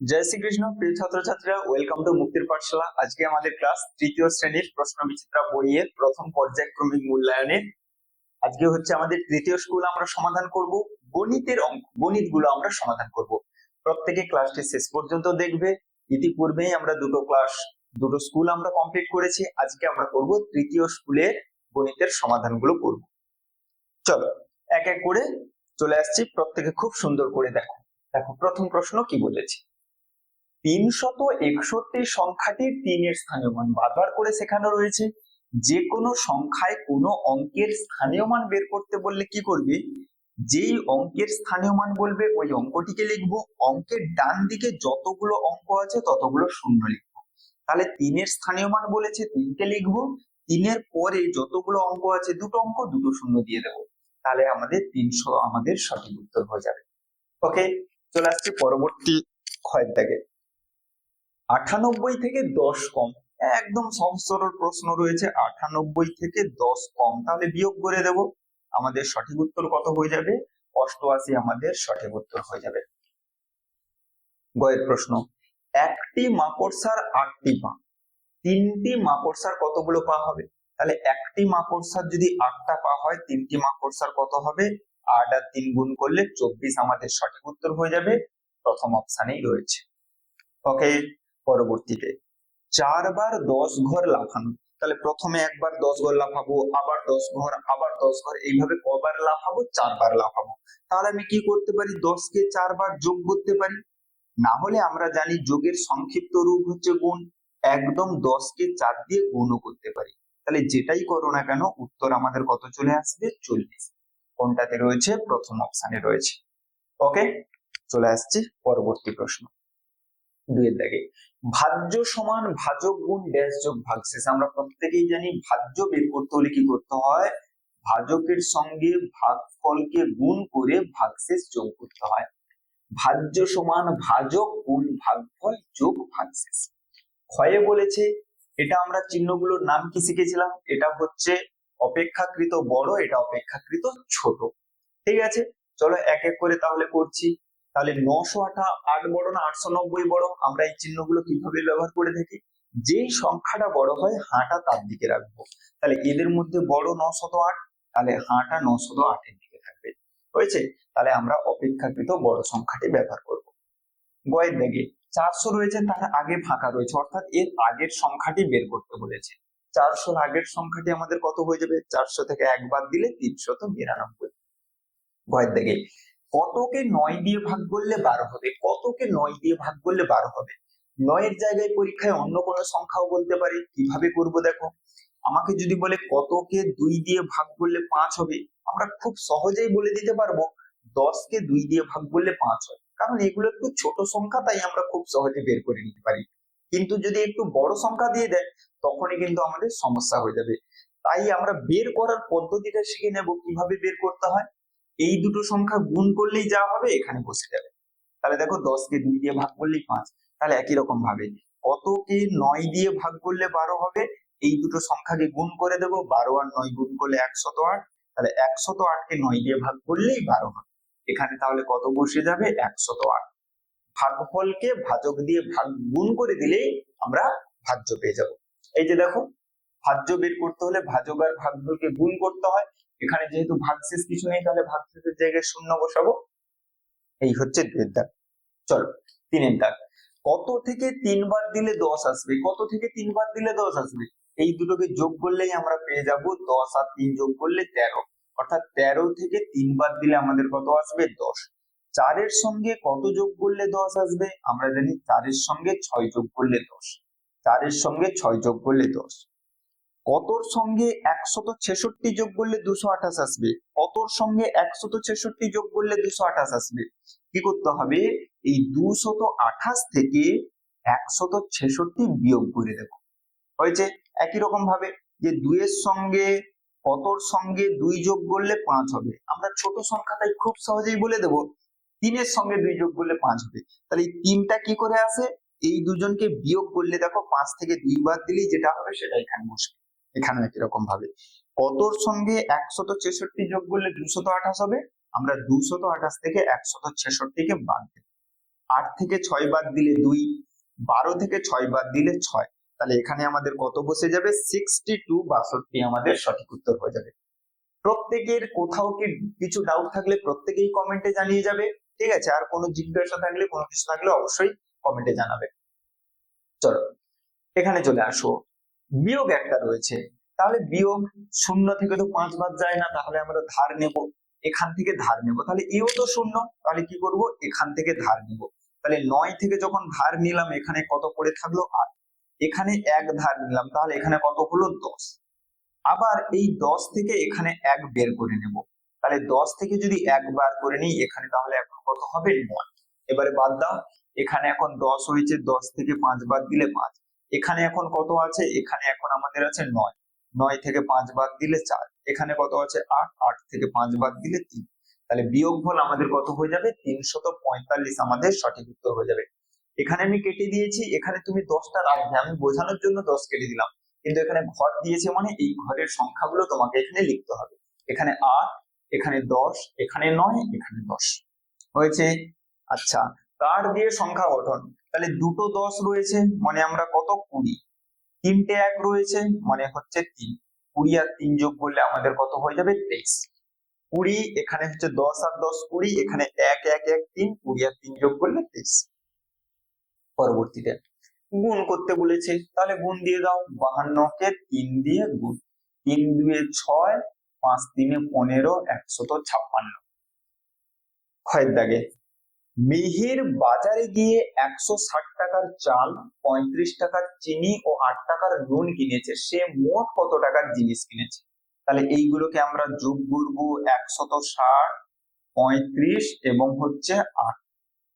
জয় শ্রীকৃষ্ণ। প্রিয় ছাত্রছাত্রীরা, welcome to মুক্তির পাঠশালা। আজকে আমাদের ক্লাস তৃতীয় শ্রেণীর প্রশ্ন বিচিত্রা বইয়ের প্রথম পর্যায়ক্রমিক মূল্যায়নের। আজকে হচ্ছে আমাদের তৃতীয় স্কুল। আমরা সমাধান করব গণিতের অঙ্ক, গণিতগুলো আমরা সমাধান করব। প্রত্যেকে ক্লাসটি শেষ পর্যন্ত দেখবে। ইতিপূর্বেই আমরা দুটো স্কুল আমরা কমপ্লিট করেছি। আজকে আমরা করব তৃতীয় স্কুলের গণিতের সমাধানগুলো করব। চলো এক এক করে চলে আসছি। প্রত্যেকে খুব সুন্দর করে দেখো। প্রথম প্রশ্ন কি বলেছে। 361 সংখ্যাটির 3-এর স্থানীয় মান বারবার করে শেখানো রয়েছে। যে কোনো সংখ্যায় কোনো অঙ্কের স্থানীয় মান বের করতে বললে কি করবে, যেই অঙ্কের স্থানীয় মান বলবে ওই অঙ্কটিকে লিখবো। অঙ্কের ডান দিকে যতগুলো অঙ্ক আছে ততগুলো শূন্য লিখবো। তাহলে 3-এর স্থানীয় মান বলেছে, 3কে লিখবো। 3-এর পরে যতগুলো অঙ্ক আছে দুটো অঙ্ক, দুটো শূন্য দিয়ে দেবো। তাহলে আমাদের 300 আমাদের সঠিক উত্তর হয়ে যাবে। ওকে, চলে আসছি পরবর্তী ক্ষয়ের দাগে। 98 থেকে 10 কম, একদম সহজ সরল প্রশ্ন রয়েছে। 98 থেকে 10 কম, তাহলে বিয়োগ করে দেব। আমাদের সঠিক উত্তর কত হয়ে যাবে? 88 আমাদের সঠিক উত্তর হয়ে যাবে। গয়ের প্রশ্ন, একটি মাকড়সার 8টি পা, 3টি মাকড়সার কতগুলো পা হবে? তাহলে একটি মাকড়সার যদি 8টা পা হয়, 3টি মাকড়সার কত হবে? 8 আর 3 গুণ করলে 24 আমাদের সঠিক উত্তর হয়ে যাবে। প্রথম অপশানেই রয়েছে। ওকে, পরবর্তীতে 4 বার 10 ঘর লাফানো। তাহলে প্রথমে একবার 10 ঘর লাফাবো, আবার 10 ঘর, আবার 10 ঘর, এইভাবে কবার লাফাবো? 4 বার লাফাবো। তাহলে আমি কি করতে পারি? 10 কে 4 বার যোগ করতে পারি। না হলে আমরা জানি যোগের সংক্ষিপ্ত রূপ হচ্ছে গুণ। একদম 10 কে 4 দিয়ে গুণও করতে পারি। তাহলে যেটাই করো না কেন, উত্তর আমাদের কত চলে আসবে? 40। কোনটাতে রয়েছে? প্রথম অপশানে রয়েছে। ওকে, চলে আসছি পরবর্তী প্রশ্ন। 2-এর দাগে, ভাজ্য সমান ভাজক গুণ ড্যাশ যোগ ভাগশেষ। আমরা প্রত্যেকেই জানি ভাজ্য বের করতে হলে কি করতে হয়? ভাজকের সঙ্গে ভাগফলকে গুণ করে ভাগশেষ যোগ করতে হয়। ভাজ্য সমান ভাজক গুণ ভাগফল যোগ ভাগশেষ। ক্ষয়ে বলেছে, এটা আমরা চিহ্নগুলোর নাম কি শিখেছিলাম? এটা হচ্ছে অপেক্ষাকৃত বড়, এটা অপেক্ষাকৃত ছোট। ঠিক আছে, চলো এক এক করে তাহলে করছি। তাহলে 908 বড় না 890 বড়? আমরা এই চিহ্নগুলো কিভাবে ব্যবহার করে থাকি? যেই সংখ্যাটা বড় হয় হাঁটা তার দিকে রাখবো। তাহলে এদের মধ্যে বড় 908, তাহলে হাঁটা 908 এর দিকে থাকবে। হয়েছে? তাহলে আমরা অপেক্ষাকৃত বড় সংখ্যাটি ব্যবহার করব। গয়ের দাগে 400 রয়েছে, তার আগে ফাঁকা রয়েছে, অর্থাৎ এর আগের সংখ্যাটি বের করতে বলেছে। 400 আগের সংখ্যাটি আমাদের কত হয়ে যাবে? 400 থেকে 1 বাদ দিলে 399। গয়ের দাগে কতকে 9 দিয়ে ভাগ করলে 12 হবে? কতকে 9 দিয়ে ভাগ করলে 12 হবে? 9 এর জায়গায় পরীক্ষায় অন্য কোনো সংখ্যাও বলতে পারে। কিভাবে করব দেখো। আমাকে যদি বলে কতকে 2 দিয়ে ভাগ করলে 5 হবে, আমরা খুব সহজেই বলে দিতে পারবো 10 কে 2 দিয়ে ভাগ করলে 5 হয়। কারণ এগুলো একটু ছোট সংখ্যা, তাই আমরা খুব সহজে বের করে নিতে পারি। কিন্তু যদি একটু বড় সংখ্যা দিয়ে দেয়, তখনই কিন্তু আমাদের সমস্যা হয়ে যাবে। তাই আমরা বের করার পদ্ধতিটা শিখে নেব, কিভাবে বের করতে হয়। এই দুটো সংখ্যা গুণ করলেই যা হবে এখানে বসে যাবে। তাহলে দেখো 10 কে 2 দিয়ে ভাগ করলেই 5। তাহলে একই রকম ভাবে কতকে 9 দিয়ে ভাগ করলে 12 হবে? এই দুটো সংখ্যাকে গুণ করে দেবো। 12 আর 9 গুণ করলে 108। তাহলে 108 কে 9 দিয়ে ভাগ করলেই 12 হবে। এখানে তাহলে কত বসে যাবে? 108। ভাগফলকে ভাজক দিয়ে ভাগ গুণ করে দিলেই আমরা ভাজ্য পেয়ে যাব। এই যে দেখো, ভাজ্য বের করতে হলে ভাজক আর ভাগফলকে গুণ করতে হয়। এখানে যেহেতু ভাগশেষ কিছু নেই, তাহলে ভাগশেষের জায়গায় শূন্য বসাবো। এই হচ্ছে 2-এর দাগ। চলো 3-এর দাগ। কত থেকে 3 বার দিলে 10 আসবে? কত থেকে 3 বার দিলে 10 আসবে? এই দুটোকে যোগ করলেই আমরা পেয়ে যাব 10 আর 3 যোগ করলে 13। অর্থাৎ 13 থেকে 3 বার দিলে আমাদের কত আসবে? 10। 4 এর সঙ্গে কত যোগ করলে 10 আসবে? আমরা জানি 4 এর সঙ্গে 6 যোগ করলে 10। 4 এর সঙ্গে 6 যোগ করলে 10। কতর সঙ্গে 166 যোগ করলে 228 আসবে? কতর সঙ্গে 166 যোগ করলে 228 আসবে? কি করতে হবে? এই 228 থেকে 166 বিয়োগ করে দেব। হয়েছে? একই রকম ভাবে যে 2 এর সঙ্গে কতর সঙ্গে 2 যোগ করলে 5 হবে? আমরা ছোট সংখ্যা তাই খুব সহজেই বলে দেব 3 এর সঙ্গে 2 যোগ করলে 5 হবে। তাহলে এই 3টা কি করে আসে? এই দুজনকে বিয়োগ করলে দেখো 5 থেকে 2 বাদ দিলেই যেটা হবে সেটা এখানে বসবে। এখানে একই রকম ভাবে কতর সঙ্গে 166 যোগ করলে 228 হবে? আমরা 228 থেকে 166 কে বাদ দেব। 8 থেকে 6 বাদ দিলে 2, 12 থেকে 6 বাদ দিলে 6। তাহলে এখানে আমাদের কত বসে যাবে? 62, 62 আমাদের সঠিক উত্তর হয়ে যাবে। প্রত্যেকের কোথাও কি কিছু ডাউট থাকলে প্রত্যেকেই কমেন্টে জানিয়ে যাবে, ঠিক আছে? আর কোনো জিজ্ঞাসা থাকলে, কোনো কিছু থাকলে অবশ্যই কমেন্টে জানাবে। চলো এখানে চলে আসো। বিয়োগ একটা রয়েছে, তাহলে বিয়োগ 0 থেকে তো 5 বাদ যায় না, তাহলে আমরা ধার নেব, এখান থেকে ধার নেব। তাহলে এও তো 0, তাহলে কি করব? এখান থেকে ধার নেব। তাহলে 9 থেকে যখন ধার নিলাম, এখানে কত পড়ে থাকলো? 8। এখানে 1 ধার নিলাম, তাহলে এখানে কত হলো? 10। আবার এই 10 থেকে এখানে 1 বের করে নেব, তাহলে 10 থেকে যদি 1 বার করে নিই এখানে, তাহলে এখন কত হবে? 9। এবারে বাদ দাও, এখানে এখন 10 হয়েছে, 10 থেকে 5 বাদ দিলে 5। এখানে এখন কত আছে? এখানে এখন আমাদের আছে 9, 9 থেকে 5 বাদ দিলে 4। এখানে কত আছে? 8, 8 থেকে 5 বাদ দিলে 3। তাহলে বিয়োগফল আমাদের কত হয়ে যাবে? 345 আমাদের সঠিক উত্তর হয়ে যাবে। এখানে আমি কেটে দিয়েছি, এখানে তুমি 10টা রাখবে, আমি বোঝানোর জন্য 10 কেটে দিলাম, কিন্তু এখানে ঘর দিয়েছে মানে এই ঘরের সংখ্যাগুলো তোমাকে এখানে লিখতে হবে। এখানে 8, এখানে 10, এখানে 9, এখানে 10 হয়েছে। আচ্ছা, কার দিয়ে সংখ্যা গঠন? তাহলে দুটো 10 রয়েছে মানে আমরা কত? 20। তিনটে 1 রয়েছে মানে হচ্ছে 3। 20 আর 3 যোগ করলে আমাদের কত হয়ে যাবে? 23। 20 এখানে হচ্ছে 10 আর 10 20, এখানে 1 1 1 3, 20 আর 3 যোগ করলে 23। পরবর্তীতে গুণ করতে বলেছে, তাহলে গুণ দিয়ে দাও। 52 কে 3 দিয়ে গুণ, 3 2 6, 5 3 15, 156। ক্ষয়ের দাগে মিহির বাজারে গিয়ে 160 টাকার চাল, 35 টাকার চিনি ও 8 টাকার নুন কিনেছে, সে মোট কত টাকার জিনিস কিনেছে? তাহলে এইগুলোকে আমরা যোগ করব, 160, 35 এবং হচ্ছে 8।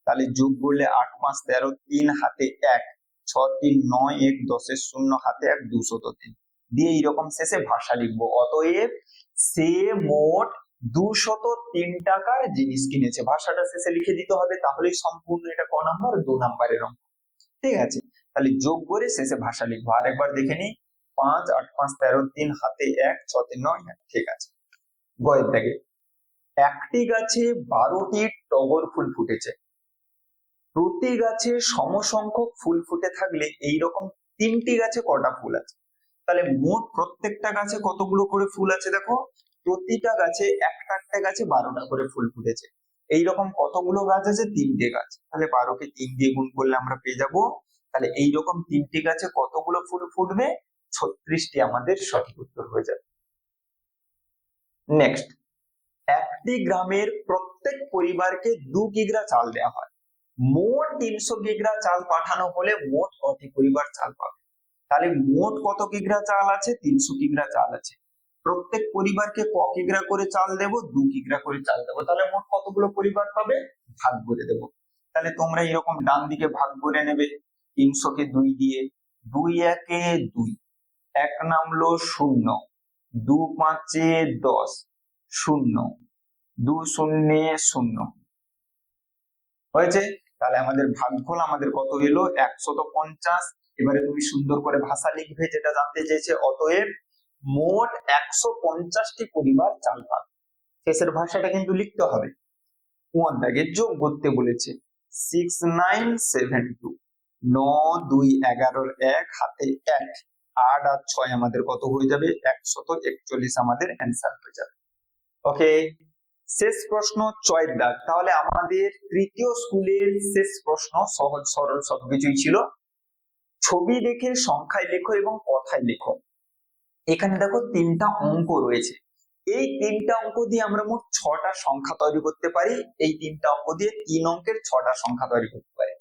তাহলে যোগ করলে 8 5 13, 3 হাতে 1, 6 3 9 1 10 0 হাতে 1, 203 দিয়ে এইরকম শেষে ভাষা লিখবো। অতএব সে মোট 203 টাকার জিনিস কিনেছে, ভাষাটা শেষে লিখে দিতে হবে, তাহলেই সম্পূর্ণ। এটা ক নাম্বার? 2 নাম্বারের অঙ্ক, ঠিক আছে? তাহলে যোগ করে শেষে ভাষা লিখবো। আরেকবার দেখে নি, 5 8 5 13 3 হাতে 1 6 3 9 1, ঠিক আছে। গয়ের দাগে একটি গাছে 12টি টগর ফুল ফুটেছে, প্রতি গাছে সমসংখ্যক ফুল ফুটে থাকলে এইরকম 3টি গাছে কটা ফুল আছে? তাহলে মোট প্রত্যেকটা গাছে কতগুলো করে ফুল আছে? দেখো, প্রতিটা গাছে একটা একটা গাছে 12টা করে ফুল ফুটেছে। এইরকম কতগুলো গাছ আছে? 3টে গাছ। তাহলে 12 কে 3 দিয়ে গুণ করলে আমরা পেয়ে যাব। তাহলে এইরকম 3টি গাছে কতগুলো ফুল ফুটবে? 36টি আমাদের সঠিক উত্তর হয়ে যাবে। নেক্সট, একটি গ্রামের প্রত্যেক পরিবারকে 2 কিগ্রা চাল দেওয়া হয়, মোট 300 কিগ্রা চাল পাঠানো হলে মোট কত পরিবার চাল পাবে? তাহলে মোট কত কিগ্রা চাল আছে? 300 কিগ্রা চাল আছে। প্রত্যেক পরিবারকে ক কিগ্রা করে চাল দেব? 2 কিগ্রা করে চাল দেব। তাহলে মোট কতগুলো পরিবার পাবে? ভাগ করে দেব। তাহলে তোমরা এরকম ডান দিকে ভাগ করে নেবে, 300 কে 2 দিয়ে, 2 একে 2, 1 নামলো 0, 2 5 10, 0, 2 0 0 হয়েছে। তাহলে আমাদের ভাগফল আমাদের কত এলো? 150। এবারে তুমি সুন্দর করে ভাষা লিখবে যেটা জানতে চেয়েছে। অতএব মোট 150টি পরিবার চাল পাবে। শেষের ভাষাটা কিন্তু লিখতে হবে। কোন দাগে যোগ করতে বলেছে, 6 9 7 2, 9 2 11 1 হাতে 1, 8 আর 6 আমাদের কত হয়ে যাবে? 141 আমাদের অ্যান্সার হয়ে যাবে। ওকে, শেষ প্রশ্ন 6 দাগ। তাহলে আমাদের তৃতীয় স্কুলের শেষ প্রশ্ন, সহজ সরল সবকিছুই ছিল। ছবি দেখে সংখ্যায় লেখো এবং কথায় লেখো। এখানে দেখো 3টা অঙ্ক রয়েছে, এই 3টা অঙ্ক দিয়ে আমরা মোট 6টা সংখ্যা তৈরি করতে পারি। এই 3টা অঙ্ক দিয়ে 3 অঙ্কের 6টা সংখ্যা তৈরি করতে পারি।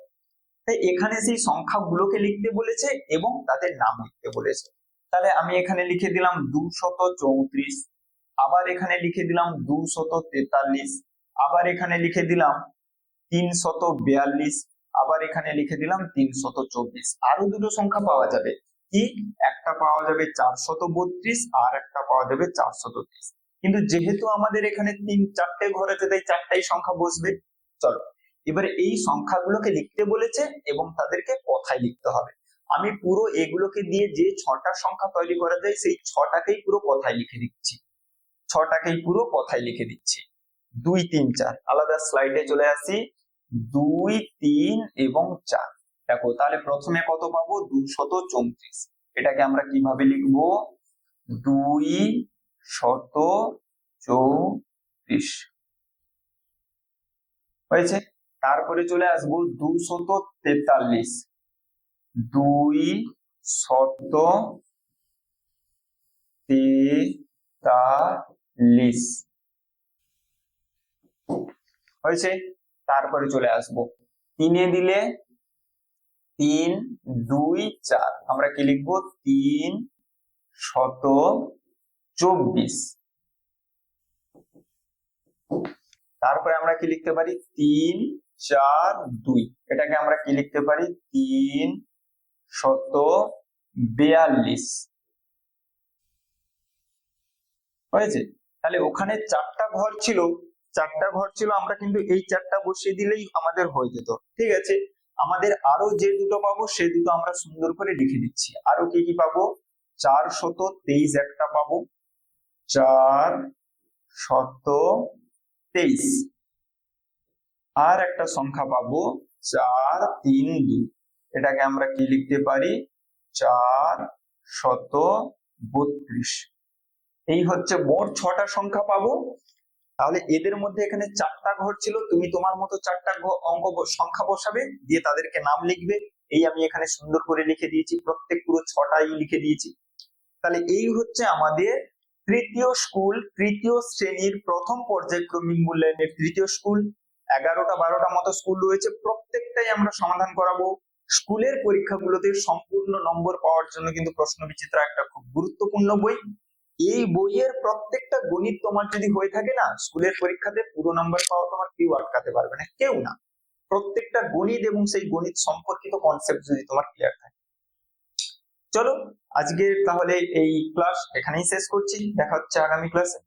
তাই এখানে সেই সংখ্যাগুলোকে লিখতে বলেছে এবং তাদের নাম লিখতে বলেছে। তাহলে আমি এখানে লিখে দিলাম 234, আবার এখানে লিখে দিলাম 243, আবার এখানে লিখে দিলাম 342, আবার এখানে লিখে দিলাম 324। আরো দুটো সংখ্যা পাওয়া যাবে, কি? একটা পাওয়া যাবে 432 আর একটা পাওয়া যাবে 430। কিন্তু যেহেতু আমাদের এখানে 4টে ঘর আছে, তাই 4টাই সংখ্যা বসবে। চলো এবারে এই সংখ্যাগুলোকে লিখতে বলেছে এবং তাদেরকে কথায় লিখতে হবে। আমি পুরো এগুলোকে দিয়ে যে 6টা সংখ্যা তৈরি করা যায় সেই 6টাকেই পুরো কথায় লিখে দিচ্ছি, 6টাকেই পুরো কথায় লিখে দিচ্ছি। 2 3 4 আলাদা স্লাইডে চলে আসি। 2, 3 এবং 4। দেখো তাহলে প্রথমে কত পাবো? 234। এটাকে আমরা কিভাবে লিখবো? 234 হয়েছে। তারপরে চলে আসবো 243। 243 হয়েছে। তারপরে চলে আসবো 3 দিলে 3, 2, 4, আমরা কি লিখবো? 324। তারপরে আমরা কি লিখতে পারি? 3, 4, 2, এটাকে আমরা কি লিখতে পারি? 342 হয়েছে। তাহলে ওখানে 4টা ঘর ছিল, আমরা কিন্তু এই 4টা বসিয়ে দিলেই আমাদের হয়ে যেত। ঠিক আছে, আমাদের আরো যে দুটো পাবো সে দুটো আমরা সুন্দর করে লিখে দিচ্ছি। আরো কি কি পাবো? 423 একটা পাবো, 423। আর একটা সংখ্যা পাবো 432, এটাকে আমরা কি লিখতে পারি? 432। এই হচ্ছে মোট 6টা সংখ্যা পাবো। তাহলে এদের মধ্যে এখানে 4টা ঘর ছিল, তুমি তোমার মতো 4টা সংখ্যা বসাবে, দিয়ে তাদেরকে নাম লিখবে। এই আমি এখানে সুন্দর করে লিখে দিয়েছি, প্রত্যেক পুরো 6টাই লিখে দিয়েছি। তাহলে এই হচ্ছে আমাদের তৃতীয় শ্রেণীর প্রথম পর্যায়ক্রমিক মূল্যায়নের তৃতীয় স্কুল। 11টা 12টা মতো স্কুল রয়েছে, প্রত্যেকটাই আমরা সমাধান করাবো। স্কুলের পরীক্ষাগুলোতে সম্পূর্ণ নম্বর পাওয়ার জন্য কিন্তু প্রশ্নবিচিত্রা একটা খুব গুরুত্বপূর্ণ বই। এই বইয়ের প্রত্যেকটা গণিত তোমার যদি হয়ে থাকে না, স্কুলের পরীক্ষাতে পুরো নাম্বার পাওয়া তোমার কেউ আটকাতে পারবে না, কেউ না। প্রত্যেকটা গণিত এবং সেই গণিত সম্পর্কিত কনসেপ্ট যদি তোমার ক্লিয়ার থাকে। চলো আজকে তাহলে এই ক্লাস এখানেই শেষ করছি, দেখা হচ্ছে আগামী ক্লাসে।